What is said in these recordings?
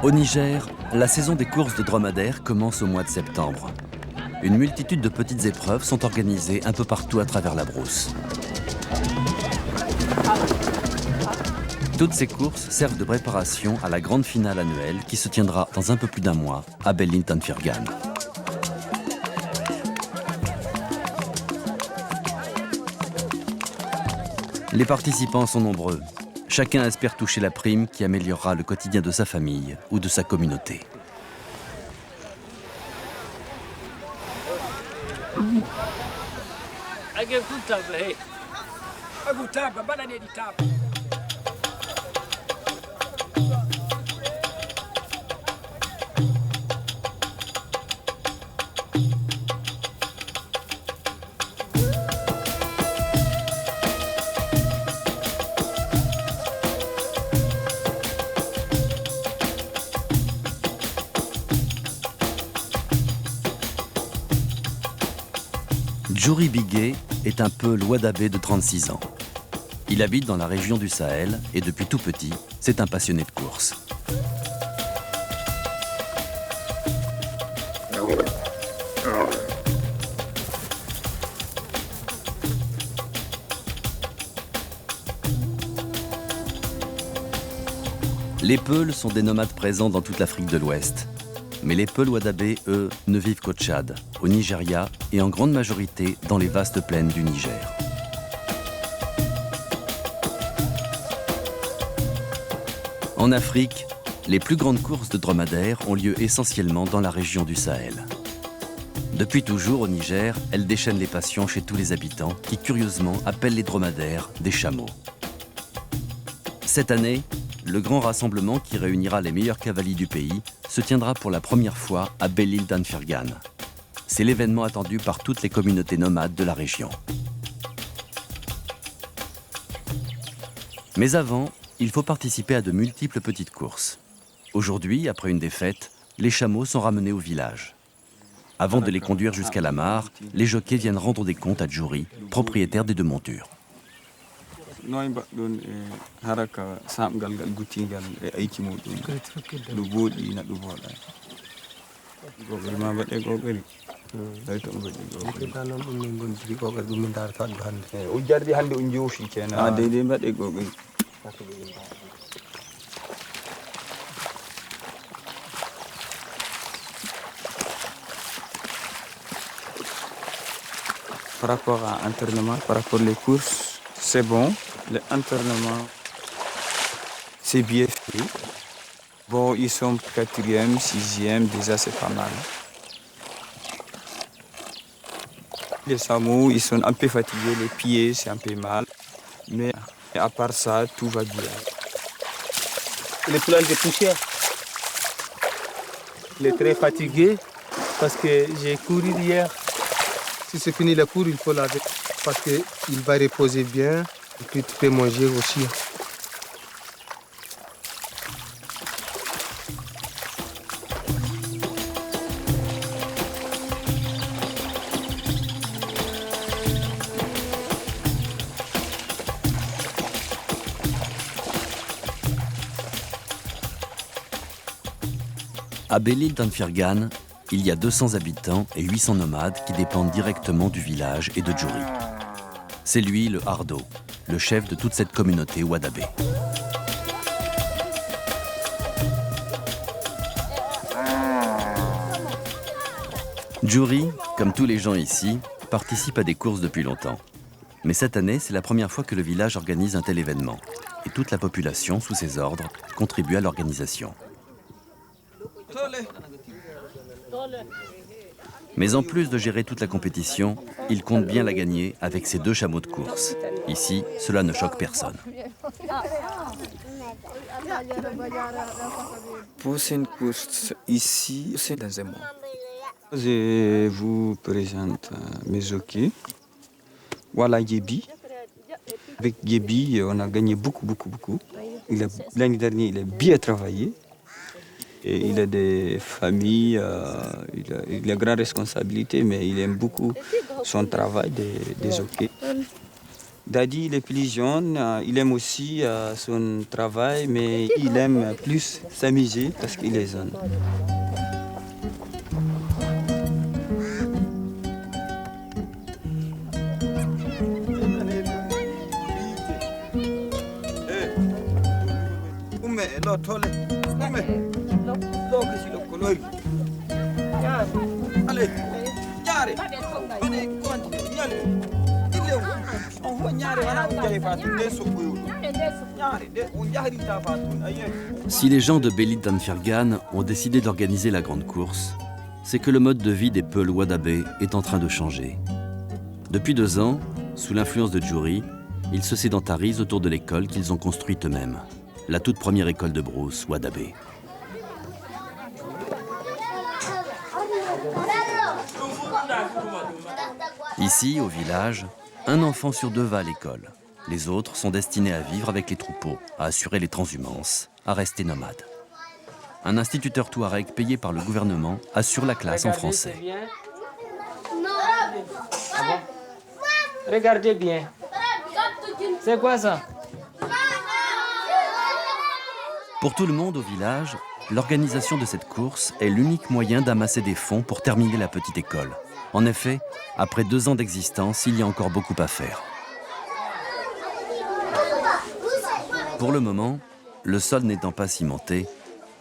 Au Niger, la saison des courses de dromadaires commence au mois de septembre. Une multitude de petites épreuves sont organisées un peu partout à travers la brousse. Toutes ces courses servent de préparation à la grande finale annuelle qui se tiendra dans un peu plus d'un mois à Bellin-Tanfirgan. Les participants sont nombreux. Chacun espère toucher la prime qui améliorera le quotidien de sa famille ou de sa communauté. Djouri Bigué est un peu l'Ouadabé de 36 ans. Il habite dans la région du Sahel et depuis tout petit, c'est un passionné de course. Les Peuls sont des nomades présents dans toute l'Afrique de l'Ouest. Mais les Peuls Ouadabé, eux, ne vivent qu'au Tchad, au Nigeria et en grande majorité dans les vastes plaines du Niger. En Afrique, les plus grandes courses de dromadaires ont lieu essentiellement dans la région du Sahel. Depuis toujours au Niger, elles déchaînent les passions chez tous les habitants qui curieusement appellent les dromadaires des chameaux. Cette année, le grand rassemblement qui réunira les meilleurs cavaliers du pays se tiendra pour la première fois à Bellin-Tanfirgan. C'est l'événement attendu par toutes les communautés nomades de la région. Mais avant, il faut participer à de multiples petites courses. Aujourd'hui, après une défaite, les chameaux sont ramenés au village. Avant de les conduire jusqu'à la mare, les jockeys viennent rendre des comptes à Djouri, propriétaire des deux montures. Par rapport à l'entraînement, par rapport aux courses, c'est bon. L'entraînement, c'est bien fait. Bon, ils sont 4e, 6e, déjà c'est pas mal. Les chameaux, ils sont un peu fatigués, les pieds, c'est un peu mal. Mais à part ça, tout va bien. Il est plein de poussière. Il est très fatigué parce que j'ai couru hier. Si c'est fini la course, il faut laver parce qu'il va reposer bien et puis tu peux manger aussi. À Bellin-Tanfirgan, il y a 200 habitants et 800 nomades qui dépendent directement du village et de Djouri. C'est lui, le Hardo, le chef de toute cette communauté Ouadabé. Djouri, comme tous les gens ici, participe à des courses depuis longtemps. Mais cette année, c'est la première fois que le village organise un tel événement. Et toute la population, sous ses ordres, contribue à l'organisation. Mais en plus de gérer toute la compétition, il compte bien la gagner avec ses 2 chameaux de course. Ici, cela ne choque personne. Pour une course ici, c'est dans un mois. Je vous présente mes jockeys. Voilà Gébi. Avec Gébi, on a gagné beaucoup. L'année dernière, il a bien travaillé. Et il a des familles, il a grande responsabilité, mais il aime beaucoup son travail des jockeys. Dadi, il est plus jeune, il aime aussi son travail, mais il aime plus s'amuser parce qu'il est jeune. Si les gens de Belit Danfirgan ont décidé d'organiser la grande course, c'est que le mode de vie des Peuls Wadabé est en train de changer. Depuis 2 ans, sous l'influence de Djouri, ils se sédentarisent autour de l'école qu'ils ont construite eux-mêmes, la toute première école de brousse Wadabé. Ici, au village, un enfant sur 2 va à l'école. Les autres sont destinés à vivre avec les troupeaux, à assurer les transhumances, à rester nomades. Un instituteur touareg payé par le gouvernement assure la classe en français. Regardez bien. C'est quoi ça? Pour tout le monde au village, l'organisation de cette course est l'unique moyen d'amasser des fonds pour terminer la petite école. En effet, après 2 ans d'existence, il y a encore beaucoup à faire. Pour le moment, le sol n'étant pas cimenté,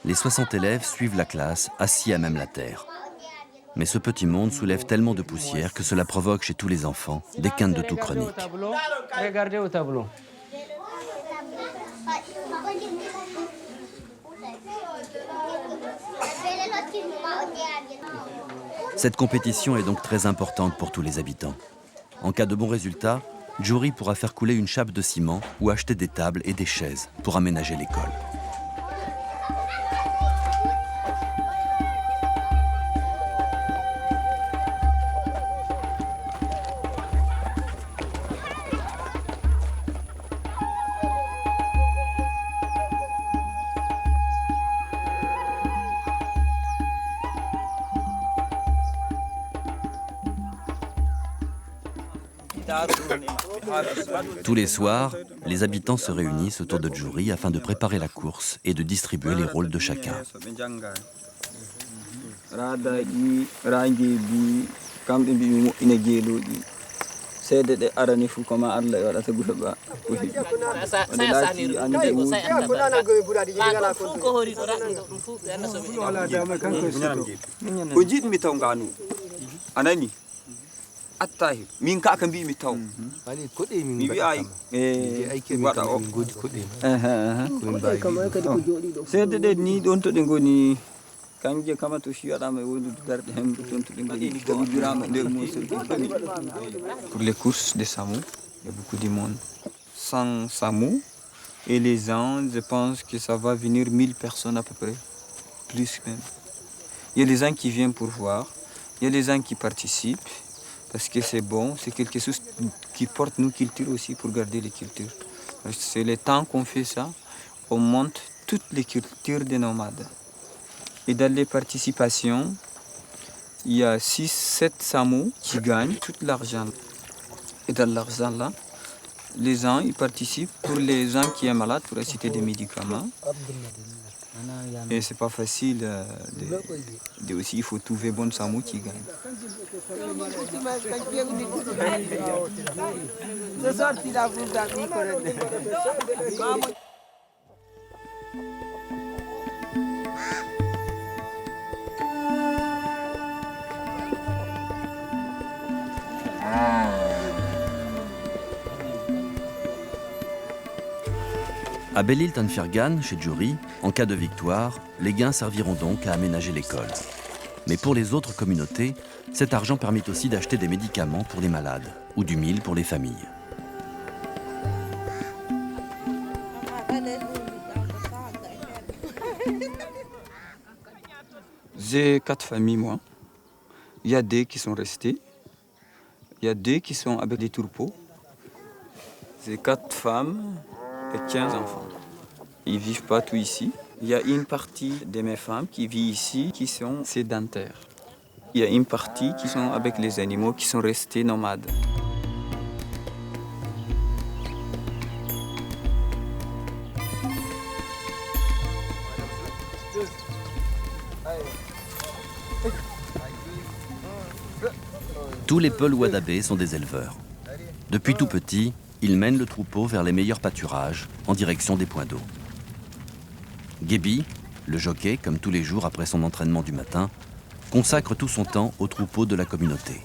les 60 élèves suivent la classe assis à même la terre. Mais ce petit monde soulève tellement de poussière que cela provoque chez tous les enfants des quintes de toux chroniques. Regardez au tableau. Cette compétition est donc très importante pour tous les habitants. En cas de bons résultats, Djouri pourra faire couler une chape de ciment ou acheter des tables et des chaises pour aménager l'école. Tous les soirs, les habitants se réunissent autour de Djouri afin de préparer la course et de distribuer les rôles de chacun. Attahi min ka kan bi mi taw Allez, côté, mi bi ay wada o sede de ni don to de ngoni kanje kama to shi ada me wodu darde hem don to de ngoni ko durama de mo se pour les courses de Samu, il y a beaucoup de monde. Sans Samu et les ans, je pense que ça va venir 1000 personnes à peu près, plus même. Il y a les gens qui viennent pour voir, il y a les gens qui participent. Parce que c'est bon, c'est quelque chose qui porte nos cultures aussi pour garder les cultures. C'est le temps qu'on fait ça, on monte toutes les cultures des nomades. Et dans les participations, il y a 6-7 Samu qui gagnent tout l'argent. Et dans l'argent là, les gens ils participent pour les gens qui sont malades, pour acheter des médicaments. Et c'est pas facile de aussi, il faut trouver bon Samu qui gagne. À Belit Danfirgan, chez Djouri, en cas de victoire, les gains serviront donc à aménager l'école. Mais pour les autres communautés, cet argent permet aussi d'acheter des médicaments pour les malades ou du mil pour les familles. J'ai 4 familles, moi. Il y a 2 qui sont restés. Il y a 2 qui sont avec des troupeaux. J'ai 4 femmes et 15 enfants. Ils ne vivent pas tous ici. Il y a une partie de mes femmes qui vivent ici, qui sont sédentaires. Il y a une partie qui sont avec les animaux, qui sont restés nomades. Tous les Peuls Wadabé sont des éleveurs. Depuis tout petit, ils mènent le troupeau vers les meilleurs pâturages, en direction des points d'eau. Gébi, le jockey, comme tous les jours après son entraînement du matin, consacre tout son temps au troupeau de la communauté.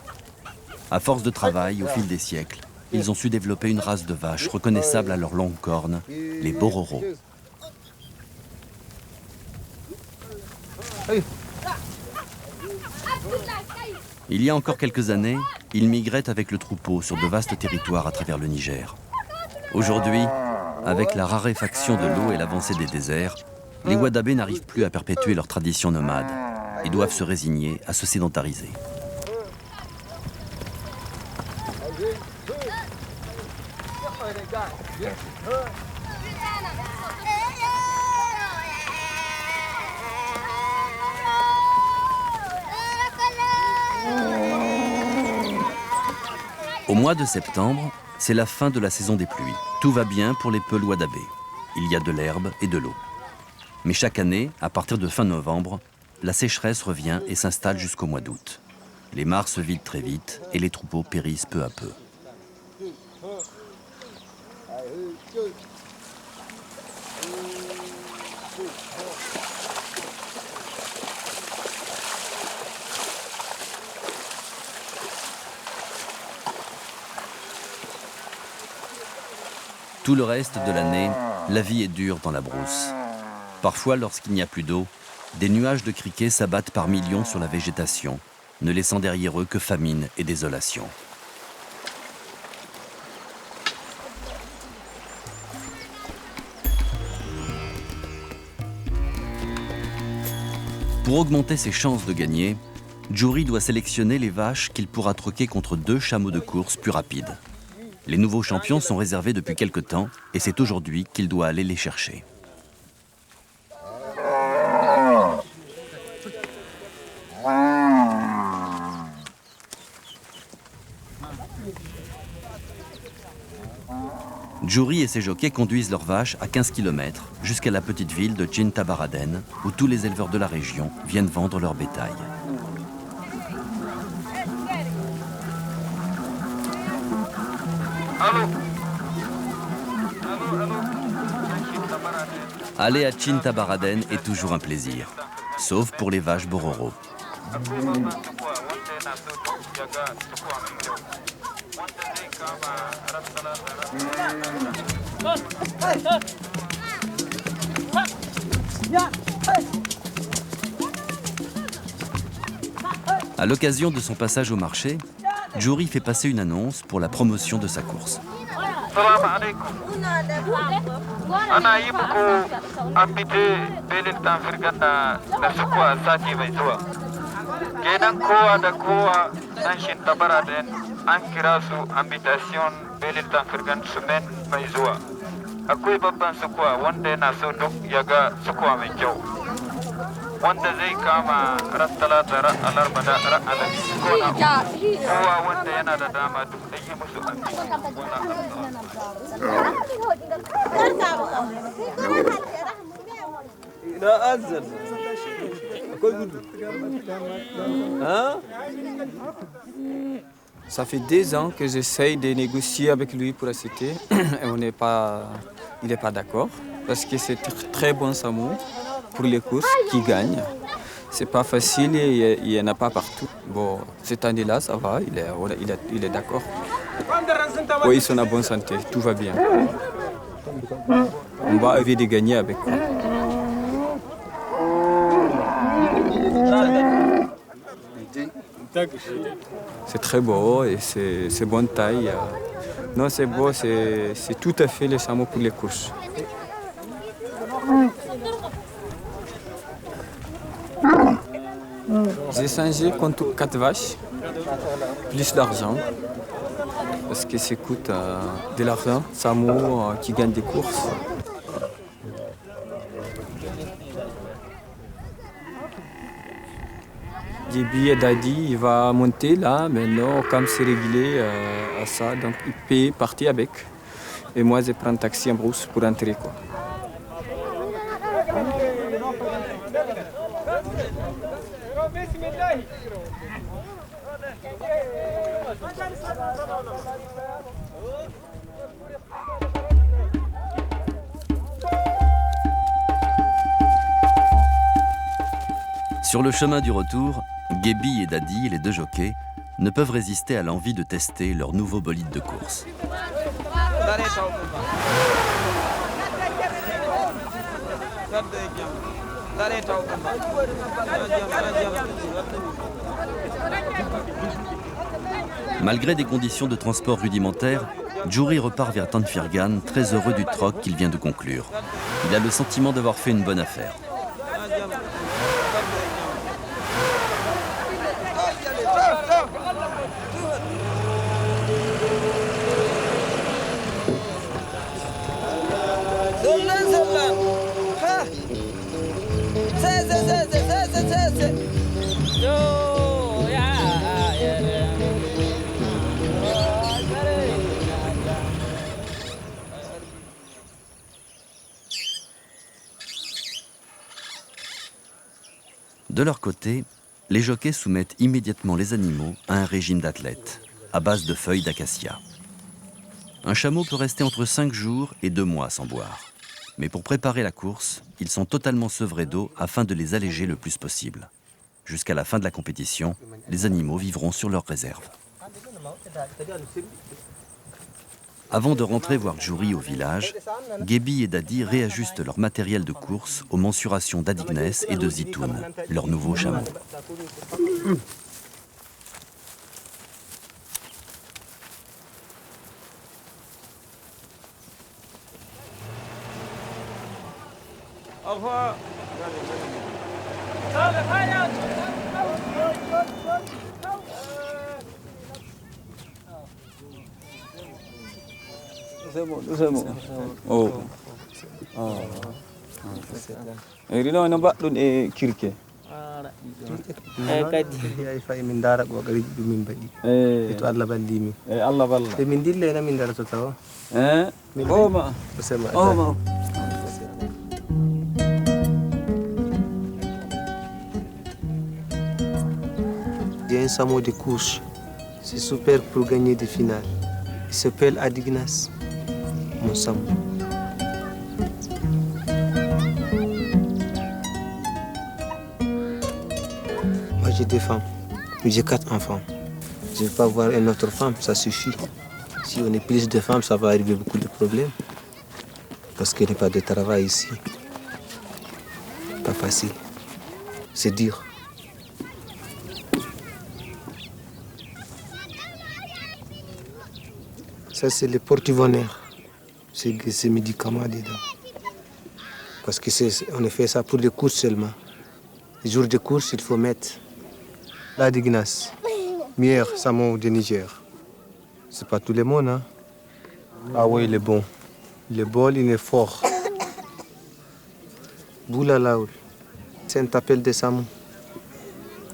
À force de travail, au fil des siècles, ils ont su développer une race de vaches reconnaissable à leurs longues cornes, les Bororo. Il y a encore quelques années, ils migraient avec le troupeau sur de vastes territoires à travers le Niger. Aujourd'hui, avec la raréfaction de l'eau et l'avancée des déserts, les Wadabé n'arrivent plus à perpétuer leur tradition nomade et doivent se résigner à se sédentariser. Au mois de septembre, c'est la fin de la saison des pluies. Tout va bien pour les Peuls Wadabé. Il y a de l'herbe et de l'eau. Mais chaque année, à partir de fin novembre, la sécheresse revient et s'installe jusqu'au mois d'août. Les mares se vident très vite et les troupeaux périssent peu à peu. Tout le reste de l'année, la vie est dure dans la brousse. Parfois, lorsqu'il n'y a plus d'eau, des nuages de criquets s'abattent par millions sur la végétation, ne laissant derrière eux que famine et désolation. Pour augmenter ses chances de gagner, Djouri doit sélectionner les vaches qu'il pourra troquer contre 2 chameaux de course plus rapides. Les nouveaux champions sont réservés depuis quelque temps et c'est aujourd'hui qu'il doit aller les chercher. Djouri et ses jockeys conduisent leurs vaches à 15 km jusqu'à la petite ville de Djintabaraden où tous les éleveurs de la région viennent vendre leur bétail. Aller à Djintabaraden est toujours un plaisir, sauf pour les vaches Bororo. À l'occasion de son passage au marché, Djouri fait passer une annonce pour la promotion de sa course. Ça fait 2 ans que j'essaye de négocier avec lui pour acheter et il n'est pas d'accord parce que c'est très bon Samu pour les courses qui gagnent. C'est pas facile et il n'y en a pas partout. Bon, cette année-là, ça va, il est d'accord. Oui, ils sont en bonne santé, tout va bien. On va essayer de gagner avec eux. C'est très beau et c'est bonne taille. Non, c'est beau, c'est tout à fait les chameaux pour les courses. J'ai changé contre 4 vaches, plus d'argent, parce que ça coûte de l'argent, chameaux qui gagnent des courses. Gébi et Dadi, il va monter là, maintenant, comme c'est réglé à ça, donc il peut partir avec. Et moi, je prends un taxi en brousse pour entrer, quoi. Sur le chemin du retour, Gebi et Dadi, les deux jockeys, ne peuvent résister à l'envie de tester leur nouveau bolide de course. Malgré des conditions de transport rudimentaires, Djouri repart vers Tanfirgan, très heureux du troc qu'il vient de conclure. Il a le sentiment d'avoir fait une bonne affaire. De leur côté, les jockeys soumettent immédiatement les animaux à un régime d'athlète, à base de feuilles d'acacia. Un chameau peut rester entre 5 jours et 2 mois sans boire. Mais pour préparer la course, ils sont totalement sevrés d'eau afin de les alléger le plus possible. Jusqu'à la fin de la compétition, les animaux vivront sur leurs réserves. Avant de rentrer voir Djouri au village, Gebi et Dadi réajustent leur matériel de course aux mensurations d'Adignes et de Zitoun, leurs nouveaux chameaux. Au revoir. C'est bon. Oh. Rino no baɗɗon e kirke. kadi fayi min dara ɓogaji ɗum min mbaɗi e to Allah balli min Allah balla e min dilla ena min darata tawa oma oma J'ai un samo de course. C'est super pour gagner des finales. Il s'appelle Adignas, mon samo. Moi j'ai 2 femmes. J'ai 4 enfants. Je ne vais pas avoir une autre femme, ça suffit. Si on est plus de femmes, ça va arriver beaucoup de problèmes. Parce qu'il n'y a pas de travail ici. Pas facile. C'est dur. Ça, c'est le porte-bonheur. C'est ces médicaments dedans. Parce qu'on a fait ça pour les courses seulement. Les jours de course, il faut mettre l'Adignas, meilleur samo de Niger. C'est pas tout le monde, hein. Ah oui, il est bon. Le bol, il est fort. Boula laoul. C'est un appel de samo.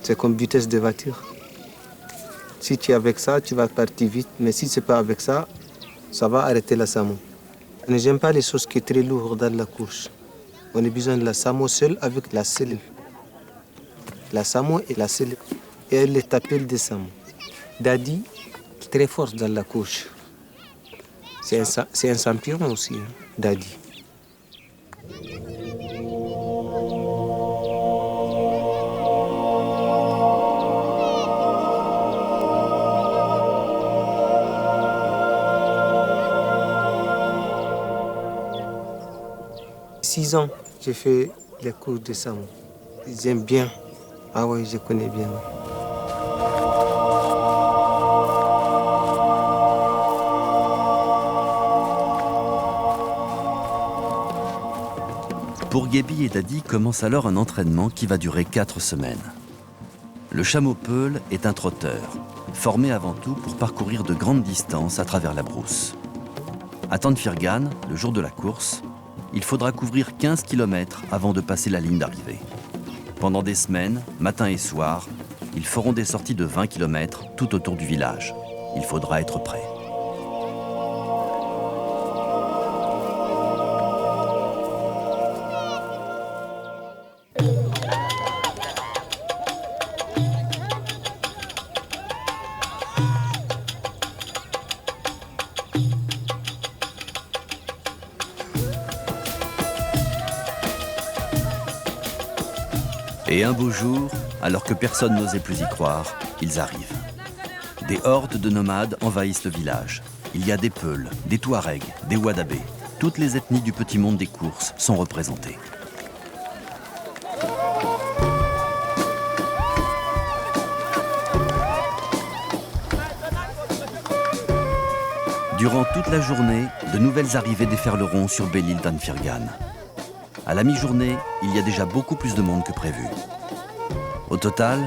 C'est comme vitesse de voiture. Si tu es avec ça, tu vas partir vite. Mais si ce n'est pas avec ça, ça va arrêter la samo. Je n'aime pas les choses qui sont très lourdes dans la course. On a besoin de la samo seule avec la selle. La samo et la selle. Et elle est appelée de samo. Dadi, très fort dans la course. C'est un champion aussi, hein, Dadi. Six ans, j'ai fait les cours de samo. J'aime bien. Ah oui, je connais bien. Pour Gebi et Dadi commence alors un entraînement qui va durer 4 semaines. Le chameau peul est un trotteur, formé avant tout pour parcourir de grandes distances à travers la brousse. À Tanfirgan, le jour de la course, il faudra couvrir 15 km avant de passer la ligne d'arrivée. Pendant des semaines, matin et soir, ils feront des sorties de 20 km tout autour du village. Il faudra être prêt. Et un beau jour, alors que personne n'osait plus y croire, ils arrivent. Des hordes de nomades envahissent le village. Il y a des Peuls, des Touaregs, des Wadabés. Toutes les ethnies du petit monde des courses sont représentées. Durant toute la journée, de nouvelles arrivées déferleront sur Belle-Île d'Anfirgan. À la mi-journée, il y a déjà beaucoup plus de monde que prévu. Au total,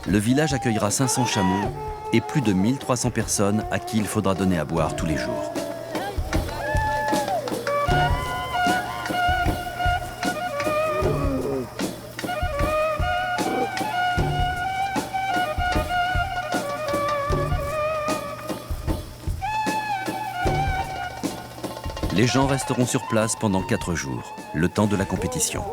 le village accueillera 500 chameaux et plus de 1300 personnes à qui il faudra donner à boire tous les jours. Les gens resteront sur place pendant 4 jours, le temps de la compétition.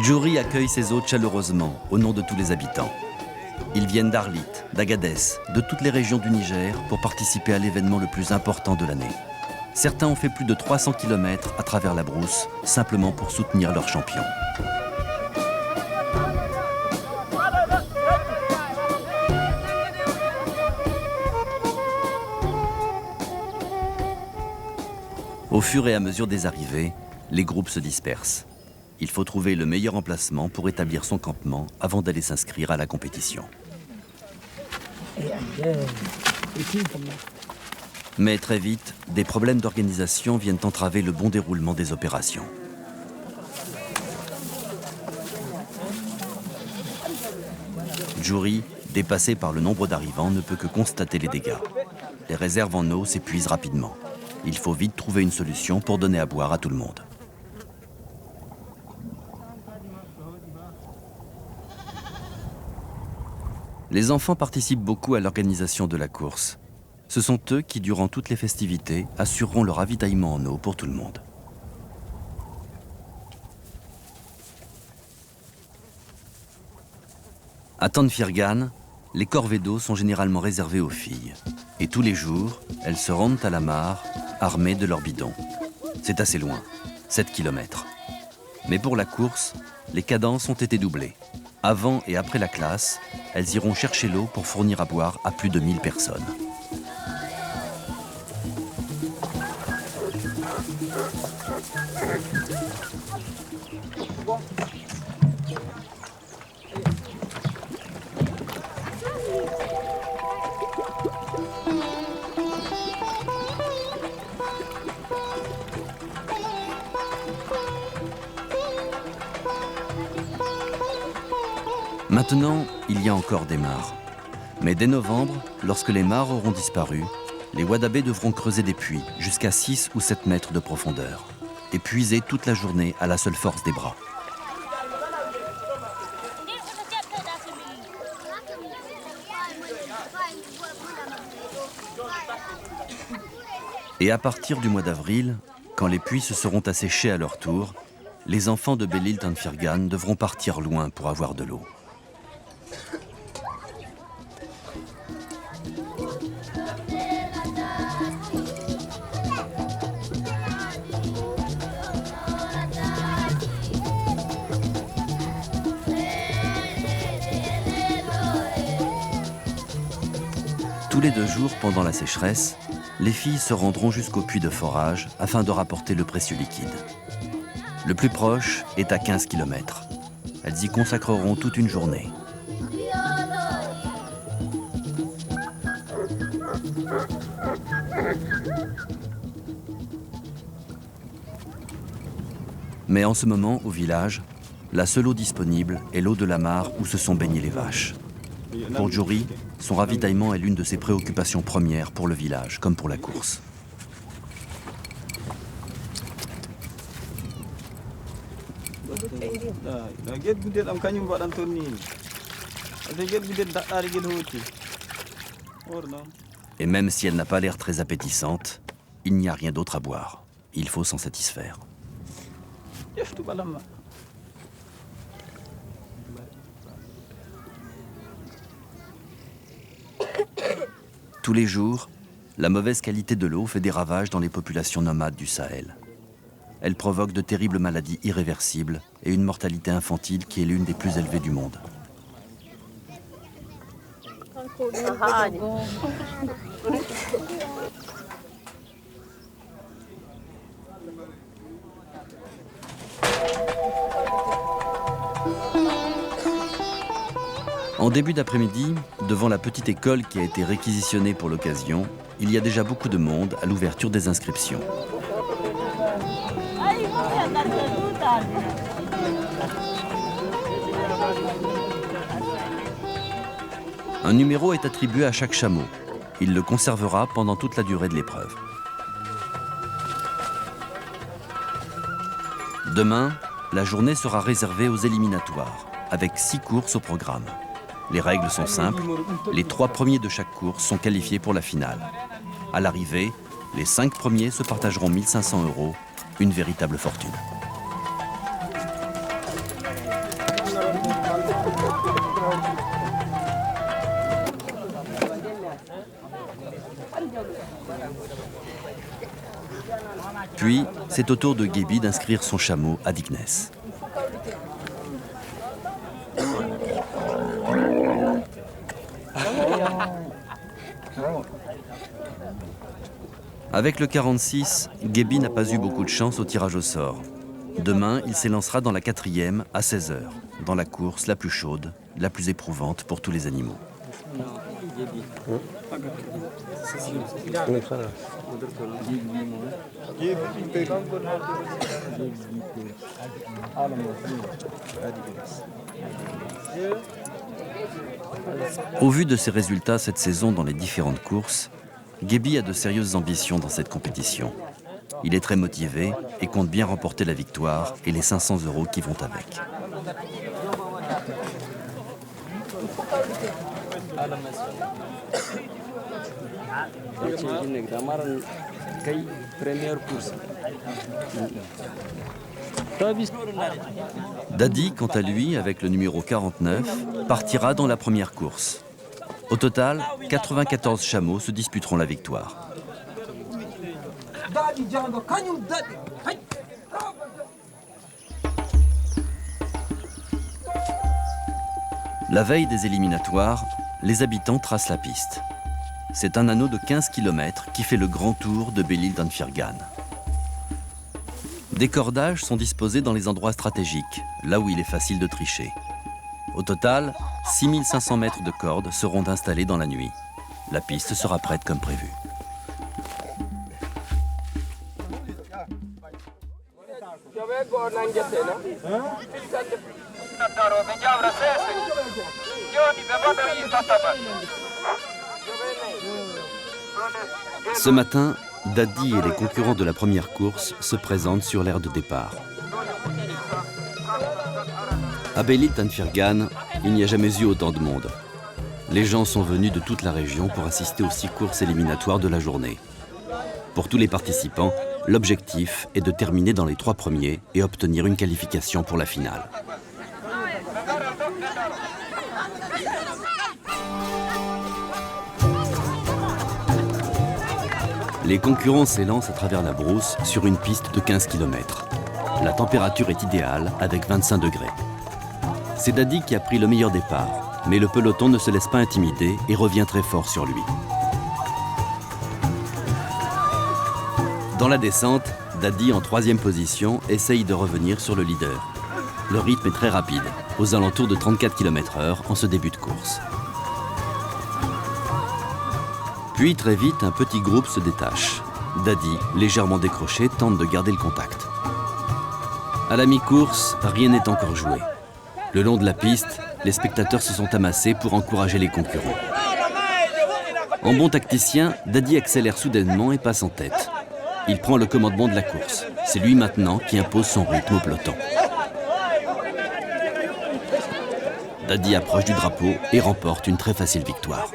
Djouri accueille ses hôtes chaleureusement, au nom de tous les habitants. Ils viennent d'Arlit, d'Agadez, de toutes les régions du Niger pour participer à l'événement le plus important de l'année. Certains ont fait plus de 300 km à travers la brousse, simplement pour soutenir leur champion. Au fur et à mesure des arrivées, les groupes se dispersent. Il faut trouver le meilleur emplacement pour établir son campement avant d'aller s'inscrire à la compétition. Mais très vite, des problèmes d'organisation viennent entraver le bon déroulement des opérations. Djouri, dépassé par le nombre d'arrivants, ne peut que constater les dégâts. Les réserves en eau s'épuisent rapidement. Il faut vite trouver une solution pour donner à boire à tout le monde. Les enfants participent beaucoup à l'organisation de la course. Ce sont eux qui, durant toutes les festivités, assureront le ravitaillement en eau pour tout le monde. À Tanfirgan, les corvées d'eau sont généralement réservées aux filles. Et tous les jours, elles se rendent à la mare, armées de leurs bidons. C'est assez loin, 7 km. Mais pour la course, les cadences ont été doublées. Avant et après la classe, elles iront chercher l'eau pour fournir à boire à plus de 1000 personnes. Maintenant, il y a encore des mares. Mais dès novembre, lorsque les mares auront disparu, les Wadabés devront creuser des puits jusqu'à 6 ou 7 mètres de profondeur et puiser toute la journée à la seule force des bras. Et à partir du mois d'avril, quand les puits se seront asséchés à leur tour, les enfants de Belle-Île Tanfirgan devront partir loin pour avoir de l'eau. Tous les 2 jours pendant la sécheresse, les filles se rendront jusqu'au puits de forage afin de rapporter le précieux liquide. Le plus proche est à 15 km. Elles y consacreront toute une journée. Mais en ce moment, au village, la seule eau disponible est l'eau de la mare où se sont baignées les vaches. Pour Djouri, son ravitaillement est l'une de ses préoccupations premières pour le village, comme pour la course. Et même si elle n'a pas l'air très appétissante, il n'y a rien d'autre à boire. Il faut s'en satisfaire. Tous les jours, la mauvaise qualité de l'eau fait des ravages dans les populations nomades du Sahel. Elle provoque de terribles maladies irréversibles et une mortalité infantile qui est l'une des plus élevées du monde. En début d'après-midi, devant la petite école qui a été réquisitionnée pour l'occasion, il y a déjà beaucoup de monde à l'ouverture des inscriptions. Un numéro est attribué à chaque chameau. Il le conservera pendant toute la durée de l'épreuve. Demain, la journée sera réservée aux éliminatoires, avec 6 courses au programme. Les règles sont simples. Les 3 premiers de chaque course sont qualifiés pour la finale. À l'arrivée, les 5 premiers se partageront 1 500 €, une véritable fortune. Puis, c'est au tour de Gebi d'inscrire son chameau à Dikness. Avec le 46, Gebi n'a pas eu beaucoup de chance au tirage au sort. Demain, il s'élancera dans la 4e à 16 h, dans la course la plus chaude, la plus éprouvante pour tous les animaux. Au vu de ses résultats cette saison dans les différentes courses, Gebi a de sérieuses ambitions dans cette compétition. Il est très motivé et compte bien remporter la victoire et les 500 € qui vont avec. Dadi, quant à lui, avec le numéro 49, partira dans la première course. Au total, 94 chameaux se disputeront la victoire. La veille des éliminatoires, les habitants tracent la piste. C'est un anneau de 15 km qui fait le grand tour de Belil d'Anfirgan. Des cordages sont disposés dans les endroits stratégiques, là où il est facile de tricher. Au total, 6500 mètres de cordes seront installés dans la nuit. La piste sera prête comme prévu. Ce matin, Dadi et les concurrents de la première course se présentent sur l'aire de départ. À Belil d'Anfirgan, il n'y a jamais eu autant de monde. Les gens sont venus de toute la région pour assister aux 6 courses éliminatoires de la journée. Pour tous les participants, l'objectif est de terminer dans les 3 premiers et obtenir une qualification pour la finale. Les concurrents s'élancent à travers la brousse sur une piste de 15 km. La température est idéale avec 25 degrés. C'est Dadi qui a pris le meilleur départ, mais le peloton ne se laisse pas intimider et revient très fort sur lui. Dans la descente, Dadi, en 3e position, essaye de revenir sur le leader. Le rythme est très rapide, aux alentours de 34 km/h en ce début de course. Puis très vite, un petit groupe se détache. Dadi, légèrement décroché, tente de garder le contact. À la mi-course, rien n'est encore joué. Le long de la piste, les spectateurs se sont amassés pour encourager les concurrents. En bon tacticien, Dadi accélère soudainement et passe en tête. Il prend le commandement de la course. C'est lui maintenant qui impose son rythme au peloton. Dadi approche du drapeau et remporte une très facile victoire.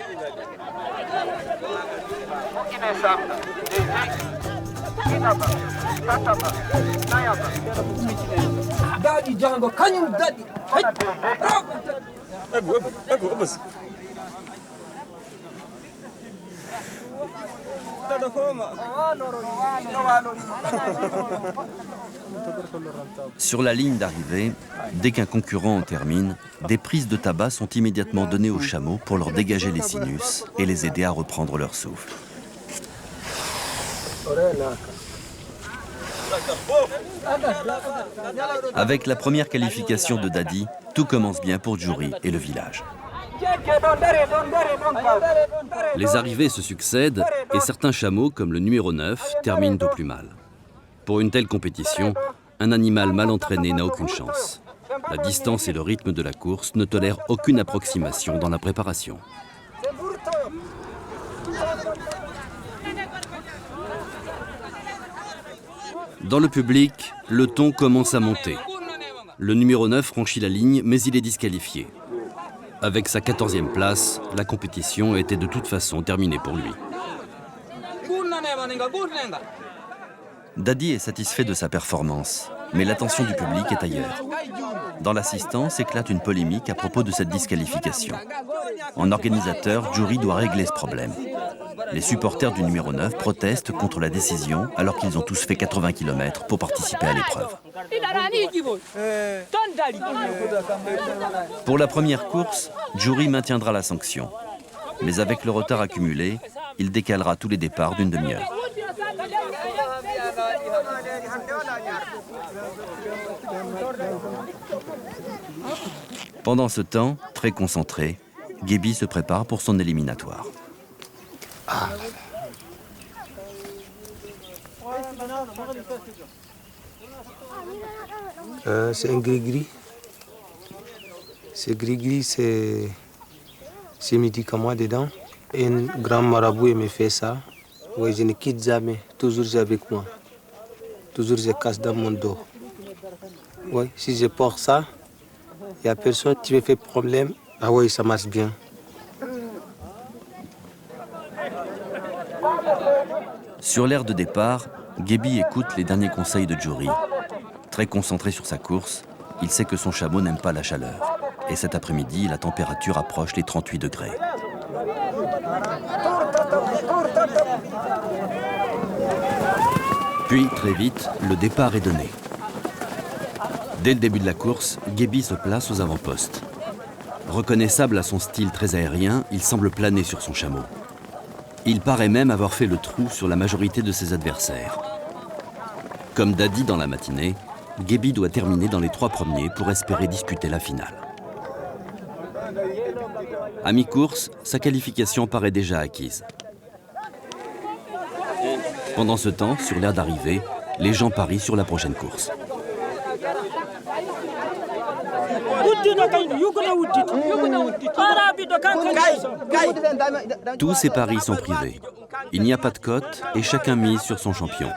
Sur la ligne d'arrivée, dès qu'un concurrent en termine, des prises de tabac sont immédiatement données aux chameaux pour leur dégager les sinus et les aider à reprendre leur souffle. Avec la première qualification de Dadi, tout commence bien pour Djouri et le village. Les arrivées se succèdent et certains chameaux, comme le numéro 9, terminent au plus mal. Pour une telle compétition, un animal mal entraîné n'a aucune chance. La distance et le rythme de la course ne tolèrent aucune approximation dans la préparation. Dans le public, le ton commence à monter. Le numéro 9 franchit la ligne, mais il est disqualifié. Avec sa 14e place, la compétition était de toute façon terminée pour lui. Dadi est satisfait de sa performance, mais l'attention du public est ailleurs. Dans l'assistance éclate une polémique à propos de cette disqualification. En organisateur, Djouri doit régler ce problème. Les supporters du numéro 9 protestent contre la décision alors qu'ils ont tous fait 80 km pour participer à l'épreuve. Pour la première course, Djouri maintiendra la sanction. Mais avec le retard accumulé, il décalera tous les départs d'une demi-heure. Pendant ce temps, très concentré, Gebi se prépare pour son éliminatoire. C'est un gris-gris. Ce gris-gris, c'est médicament dedans. Et un grand marabout il me fait ça. Oui, je ne quitte jamais. Toujours j'ai avec moi. Toujours je casse dans mon dos. Oui, si je porte ça, il n'y a personne qui me fait problème. Ah oui, ça marche bien. Sur l'aire de départ, Gebi écoute les derniers conseils de Djouri. Très concentré sur sa course, il sait que son chameau n'aime pas la chaleur. Et cet après-midi, la température approche les 38 degrés. Puis, très vite, le départ est donné. Dès le début de la course, Gebi se place aux avant-postes. Reconnaissable à son style très aérien, il semble planer sur son chameau. Il paraît même avoir fait le trou sur la majorité de ses adversaires. Comme Dadi dans la matinée, Gebi doit terminer dans les 3 premiers pour espérer disputer la finale. À mi-course, sa qualification paraît déjà acquise. Pendant ce temps, sur l'aire d'arrivée, les gens parient sur la prochaine course. Tous ces paris sont privés. Il n'y a pas de cote et chacun mise sur son champion.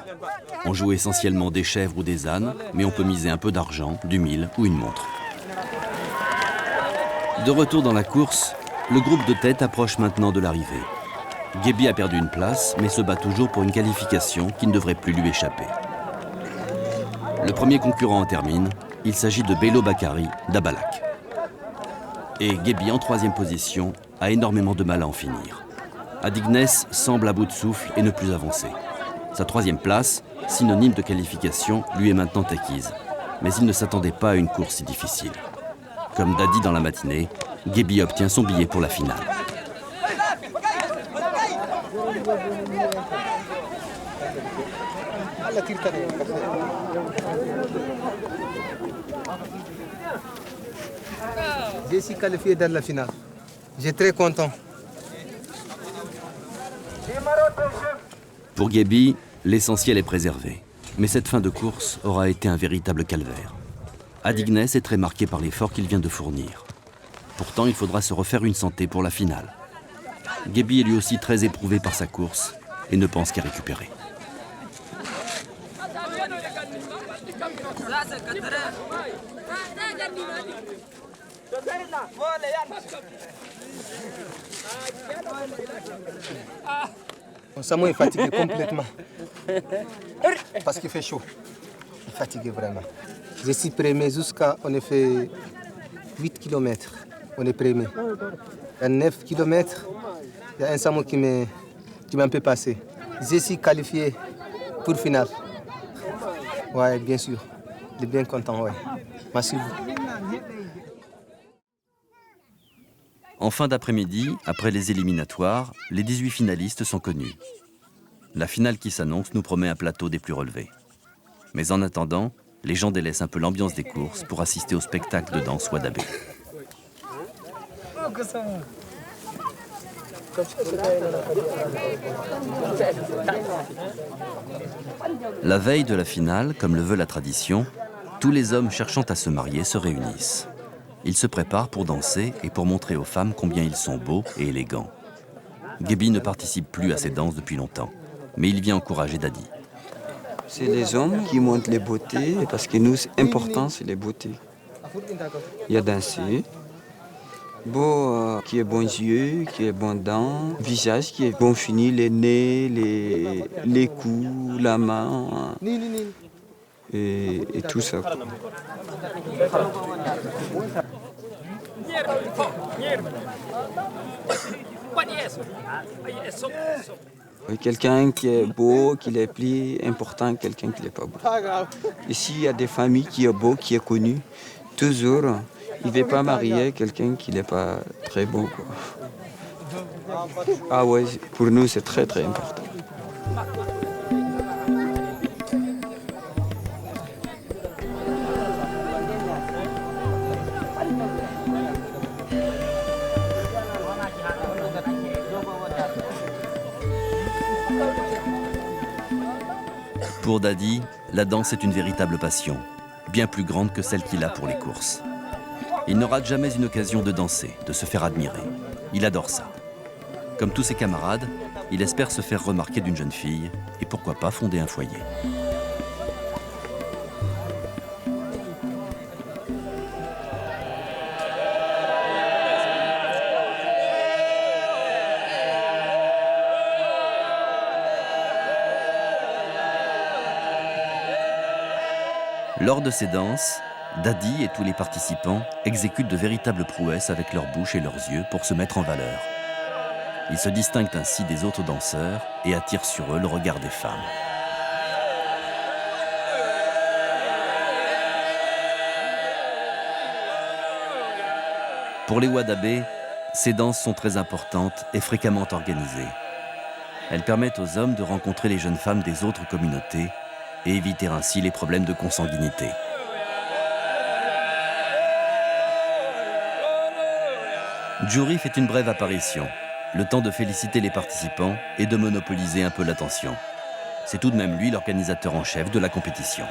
On joue essentiellement des chèvres ou des ânes, mais on peut miser un peu d'argent, du mille ou une montre. De retour dans la course, le groupe de tête approche maintenant de l'arrivée. Gebi a perdu une place, mais se bat toujours pour une qualification qui ne devrait plus lui échapper. Le premier concurrent en termine. Il s'agit de Bello Bakari d'Abalak. Et Gebi, en 3e position, a énormément de mal à en finir. Adignes semble à bout de souffle et ne plus avancer. Sa 3e place, synonyme de qualification, lui est maintenant acquise. Mais il ne s'attendait pas à une course si difficile. Comme Dadi dans la matinée, Gebi obtient son billet pour la finale. Je suis qualifié dans la finale. Je suis très content. Pour Gebi, l'essentiel est préservé. Mais cette fin de course aura été un véritable calvaire. Adignes est très marqué par l'effort qu'il vient de fournir. Pourtant, il faudra se refaire une santé pour la finale. Gebi est lui aussi très éprouvé par sa course et ne pense qu'à récupérer. Samuel est fatigué complètement. Parce qu'il fait chaud. Il est fatigué vraiment. Je suis premier jusqu'à... On a fait 8 km. On est premier. À 9 km, il y a un Samuel qui m'a un peu passé. Je suis qualifié pour finale. Oui, bien sûr. Je suis bien content, ouais. Merci beaucoup. En fin d'après-midi, après les éliminatoires, les 18 finalistes sont connus. La finale qui s'annonce nous promet un plateau des plus relevés. Mais en attendant, les gens délaissent un peu l'ambiance des courses pour assister au spectacle de danse Wadabé. La veille de la finale, comme le veut la tradition, tous les hommes cherchant à se marier se réunissent. Ils se préparent pour danser et pour montrer aux femmes combien ils sont beaux et élégants. Gebi ne participe plus à ces danses depuis longtemps, mais il vient encourager Dadi. C'est les hommes qui montrent les beautés, parce que nous, c'est important, c'est les beautés. Il y a danser, beau, qui est bon yeux, qui est bon dents, visage qui est bon fini, les nez, les coups, la main, et tout ça. Quelqu'un qui est beau, qui est plus important que quelqu'un qui n'est pas beau. Ici, il y a des familles qui est beau, qui est connu. Toujours, il ne veut pas marier quelqu'un qui n'est pas très beau, quoi. Ah ouais, pour nous, c'est très très important. Pour Dadi, la danse est une véritable passion, bien plus grande que celle qu'il a pour les courses. Il ne rate jamais une occasion de danser, de se faire admirer. Il adore ça. Comme tous ses camarades, il espère se faire remarquer d'une jeune fille et pourquoi pas fonder un foyer. Lors de ces danses, Dadi et tous les participants exécutent de véritables prouesses avec leur bouche et leurs yeux pour se mettre en valeur. Ils se distinguent ainsi des autres danseurs et attirent sur eux le regard des femmes. Pour les Wadabé, ces danses sont très importantes et fréquemment organisées. Elles permettent aux hommes de rencontrer les jeunes femmes des autres communautés et éviter ainsi les problèmes de consanguinité. Djouri fait une brève apparition, le temps de féliciter les participants et de monopoliser un peu l'attention. C'est tout de même lui l'organisateur en chef de la compétition.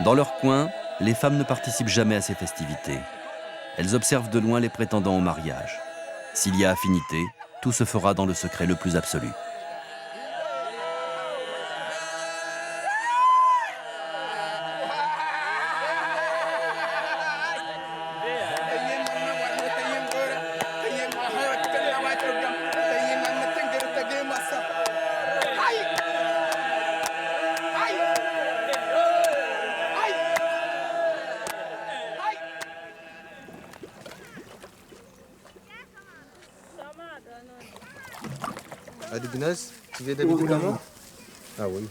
Dans leur coin, les femmes ne participent jamais à ces festivités. Elles observent de loin les prétendants au mariage. S'il y a affinité, tout se fera dans le secret le plus absolu. Adibinaz, tu veux des médicaments? Ah oui.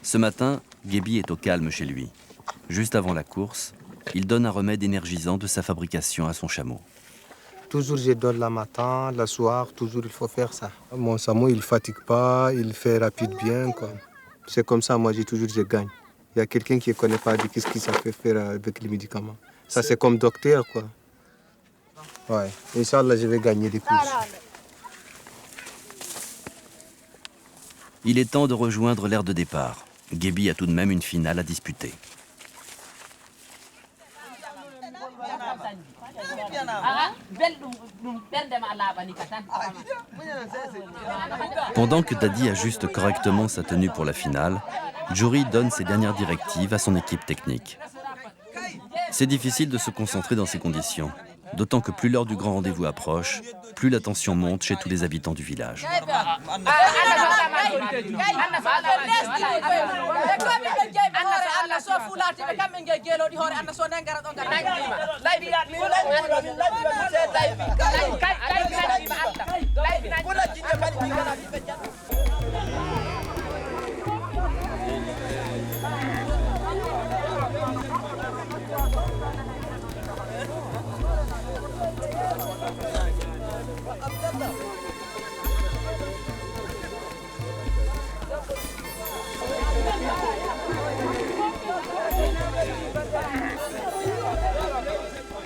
Ce matin, Gebi est au calme chez lui. Juste avant la course, il donne un remède énergisant de sa fabrication à son chameau. Toujours je donne le matin, le soir, toujours il faut faire ça. Mon chameau, il ne fatigue pas, il fait rapide bien, quoi. C'est comme ça, moi, je gagne. Il y a quelqu'un qui ne connaît pas de qu'est-ce qu'il fait faire avec les médicaments. Ça, c'est comme docteur, quoi. Ouais. Inch'Allah, je vais gagner des courses. Il est temps de rejoindre l'aire de départ. Gebi a tout de même une finale à disputer. Pendant que Dadi ajuste correctement sa tenue pour la finale, Djouri donne ses dernières directives à son équipe technique. C'est difficile de se concentrer dans ces conditions. d'autant que plus l'heure du grand rendez-vous approche, plus la tension monte chez tous les habitants du village.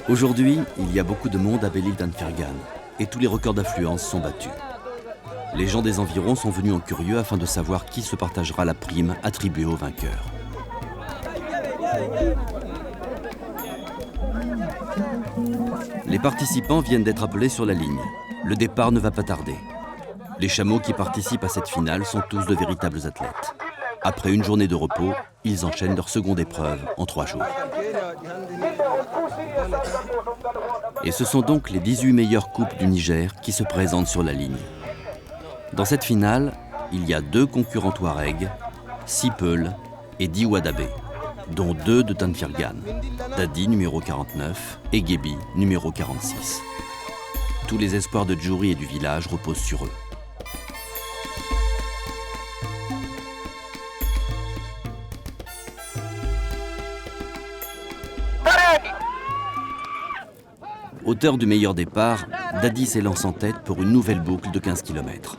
Aujourd'hui, il y a beaucoup de monde à Belle-Île d'Anfergan et tous les records d'affluence sont battus. Les gens des environs sont venus en curieux afin de savoir qui se partagera la prime attribuée aux vainqueurs. Les participants viennent d'être appelés sur la ligne. Le départ ne va pas tarder. Les chameaux qui participent à cette finale sont tous de véritables athlètes. Après une journée de repos, ils enchaînent leur seconde épreuve en 3 jours. Et ce sont donc les 18 meilleures couples du Niger qui se présentent sur la ligne. Dans cette finale, il y a 2 concurrents Touareg, 6 Peuls et 10 Wadabé, dont 2 de Tanfirgan, Dadi numéro 49 et Gebi numéro 46. Tous les espoirs de Djouri et du village reposent sur eux. Auteur du meilleur départ, Dadi s'élance en tête pour une nouvelle boucle de 15 km.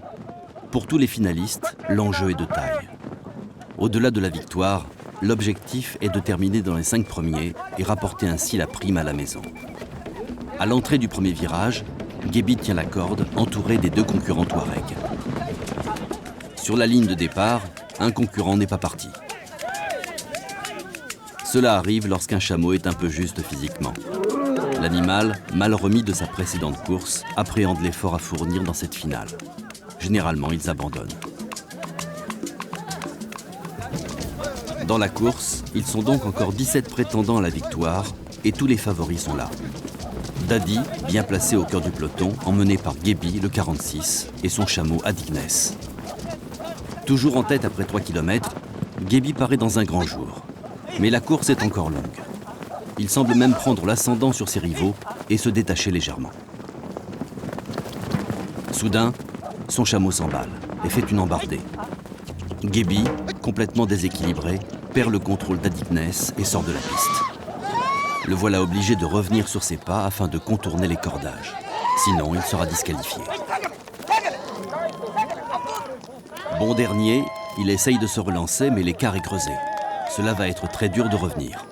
Pour tous les finalistes, l'enjeu est de taille. Au-delà de la victoire, l'objectif est de terminer dans les 5 premiers et rapporter ainsi la prime à la maison. À l'entrée du premier virage, Gebi tient la corde, entouré des 2 concurrents Touareg. Sur la ligne de départ, un concurrent n'est pas parti. Cela arrive lorsqu'un chameau est un peu juste physiquement. L'animal, mal remis de sa précédente course, appréhende l'effort à fournir dans cette finale. Généralement, ils abandonnent. Dans la course, ils sont donc encore 17 prétendants à la victoire et tous les favoris sont là. Dadi, bien placé au cœur du peloton, emmené par Gebi, le 46, et son chameau Adignes. Toujours en tête après 3 km, Gebi paraît dans un grand jour. Mais la course est encore longue. Il semble même prendre l'ascendant sur ses rivaux et se détacher légèrement. Soudain, son chameau s'emballe et fait une embardée. Gebi, complètement déséquilibré, perd le contrôle d'Adignes et sort de la piste. Le voilà obligé de revenir sur ses pas afin de contourner les cordages. Sinon, il sera disqualifié. Bon dernier, il essaye de se relancer, mais l'écart est creusé. Cela va être très dur de revenir.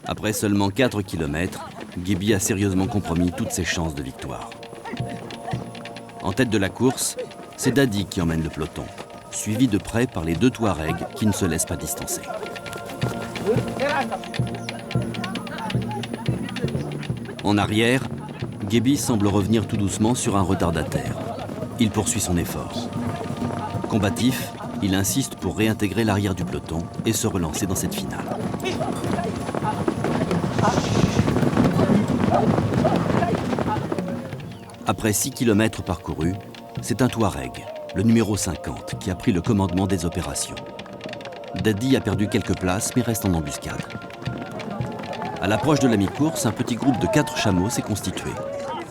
Après seulement 4 km, Gebi a sérieusement compromis toutes ses chances de victoire. En tête de la course, c'est Dadi qui emmène le peloton, suivi de près par les 2 Touaregs qui ne se laissent pas distancer. En arrière, Gebi semble revenir tout doucement sur un retardataire. Il poursuit son effort. Combatif, il insiste pour réintégrer l'arrière du peloton et se relancer dans cette finale. Après 6 km parcourus, c'est un Touareg, le numéro 50, qui a pris le commandement des opérations. Dadi a perdu quelques places mais reste en embuscade. À l'approche de la mi-course, un petit groupe de 4 chameaux s'est constitué.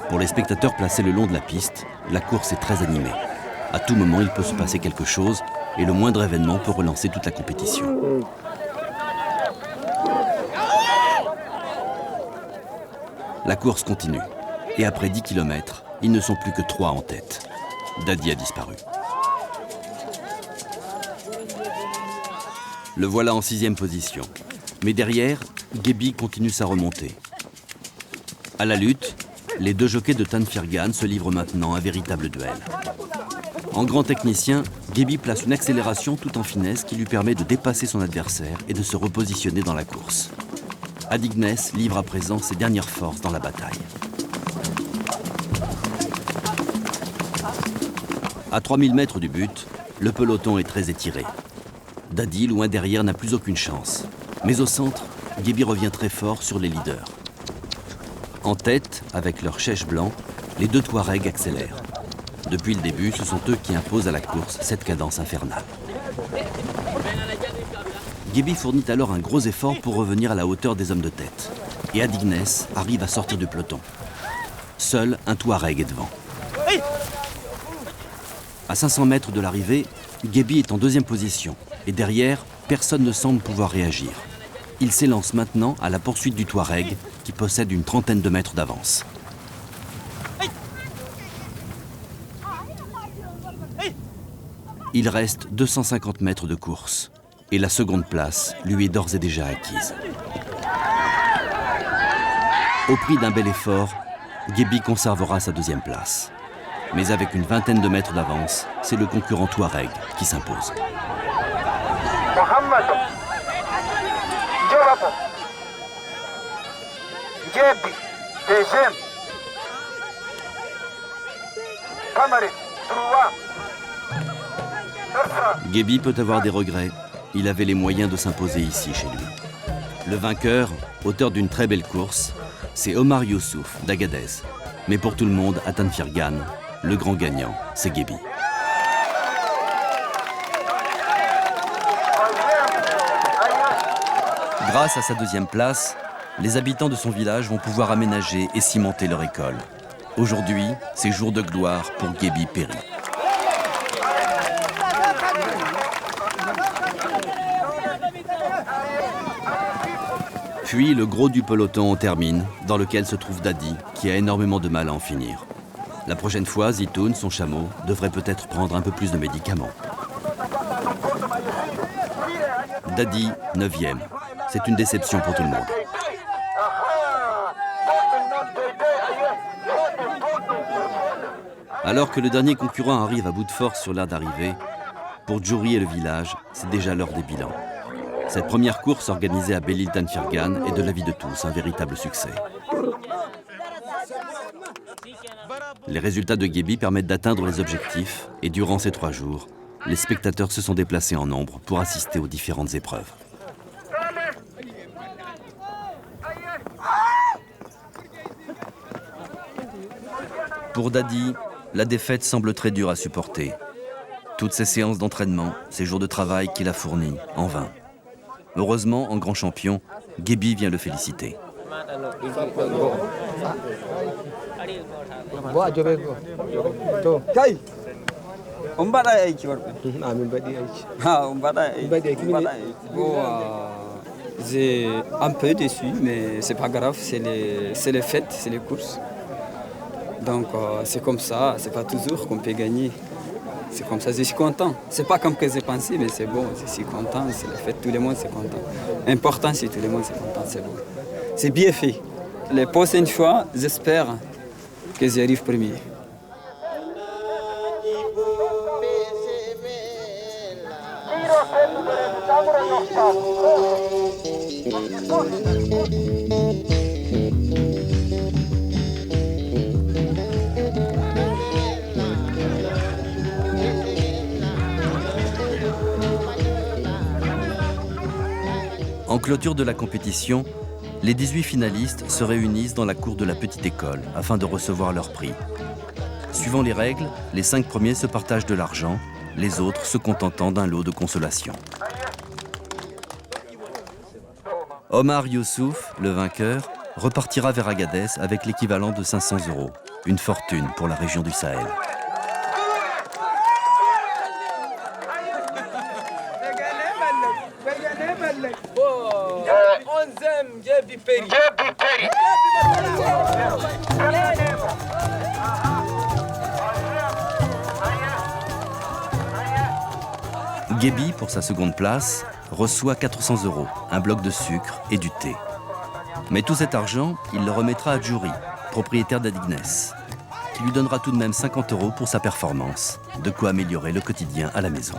Pour les spectateurs placés le long de la piste, la course est très animée. À tout moment, il peut se passer quelque chose et le moindre événement peut relancer toute la compétition. La course continue. Et après 10 km, ils ne sont plus que 3 en tête. Dadi a disparu. Le voilà en 6e position. Mais derrière, Gebi continue sa remontée. À la lutte, les 2 jockeys de Tanfirgan se livrent maintenant un véritable duel. En grand technicien, Gebi place une accélération tout en finesse qui lui permet de dépasser son adversaire et de se repositionner dans la course. Adignes livre à présent ses dernières forces dans la bataille. À 3000 mètres du but, le peloton est très étiré. Dadi, loin derrière, n'a plus aucune chance. Mais au centre, Gebi revient très fort sur les leaders. En tête, avec leur chèche blanc, les deux Touaregs accélèrent. Depuis le début, ce sont eux qui imposent à la course cette cadence infernale. Gebi fournit alors un gros effort pour revenir à la hauteur des hommes de tête. Et Adignes arrive à sortir du peloton. Seul un Touareg est devant. À 500 mètres de l'arrivée, Gebi est en deuxième position. Et derrière, personne ne semble pouvoir réagir. Il s'élance maintenant à la poursuite du Touareg, qui possède une trentaine de mètres d'avance. Il reste 250 mètres de course. Et la seconde place lui est d'ores et déjà acquise. Au prix d'un bel effort, Gebi conservera sa deuxième place. Mais avec une vingtaine de mètres d'avance, c'est le concurrent Touareg qui s'impose. Mohamed Djorabo Gebi deuxième Kamari 3 Gebi peut avoir des regrets. Il avait les moyens de s'imposer ici, chez lui. Le vainqueur, auteur d'une très belle course, c'est Omar Youssouf d'Agadez. Mais pour tout le monde, à Tanfirgan, le grand gagnant, c'est Gebi. Grâce à sa deuxième place, les habitants de son village vont pouvoir aménager et cimenter leur école. Aujourd'hui, c'est jour de gloire pour Gebi Péri. Puis le gros du peloton termine, dans lequel se trouve Dadi, qui a énormément de mal à en finir. La prochaine fois, Zitoun, son chameau, devrait peut-être prendre un peu plus de médicaments. Dadi, 9e. C'est une déception pour tout le monde. Alors que le dernier concurrent arrive à bout de force sur l'aire d'arrivée, pour Djouri et le village, c'est déjà l'heure des bilans. Cette première course organisée à Belil Tanfirgan est de l'avis de tous un véritable succès. Les résultats de Gebi permettent d'atteindre les objectifs et durant ces 3 jours, les spectateurs se sont déplacés en nombre pour assister aux différentes épreuves. Pour Dadi, la défaite semble très dure à supporter. Toutes ces séances d'entraînement, ces jours de travail qu'il a fournis, en vain. Heureusement, en grand champion, Gebi vient le féliciter. J'ai un peu déçu, mais c'est pas grave, c'est les fêtes, c'est les courses. Donc c'est comme ça, c'est pas toujours qu'on peut gagner. C'est comme ça, je suis content. C'est pas comme que j'ai pensé, mais c'est bon, je suis content, c'est la fête, tout le monde est content. Important, c'est tout le monde est content, c'est bon. C'est bien fait. Les prochaines fois, j'espère que j'arrive premier. En clôture de la compétition, les 18 finalistes se réunissent dans la cour de la petite école afin de recevoir leur prix. Suivant les règles, les 5 premiers se partagent de l'argent, les autres se contentant d'un lot de consolation. Omar Youssouf, le vainqueur, repartira vers Agadez avec l'équivalent de 500 €, une fortune pour la région du Sahel. Gebi, pour sa seconde place, reçoit 400 €, un bloc de sucre et du thé. Mais tout cet argent, il le remettra à Djouri, propriétaire d'Adignes, qui lui donnera tout de même 50 € pour sa performance, de quoi améliorer le quotidien à la maison.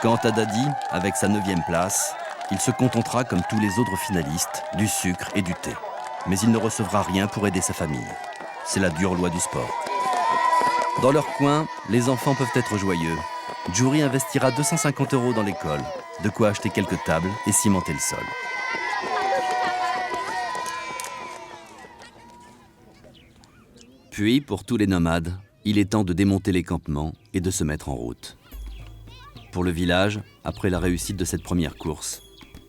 Quant à Dadi, avec sa 9e place, il se contentera, comme tous les autres finalistes, du sucre et du thé. Mais il ne recevra rien pour aider sa famille. C'est la dure loi du sport. Dans leur coin, les enfants peuvent être joyeux. Djouri investira 250 € dans l'école, de quoi acheter quelques tables et cimenter le sol. Puis, pour tous les nomades, il est temps de démonter les campements et de se mettre en route. Pour le village, après la réussite de cette première course,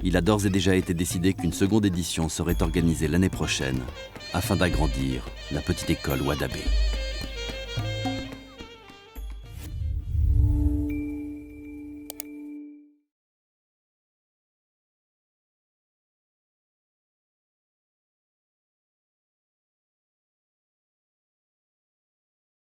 il a d'ores et déjà été décidé qu'une seconde édition serait organisée l'année prochaine afin d'agrandir la petite école Wadabé.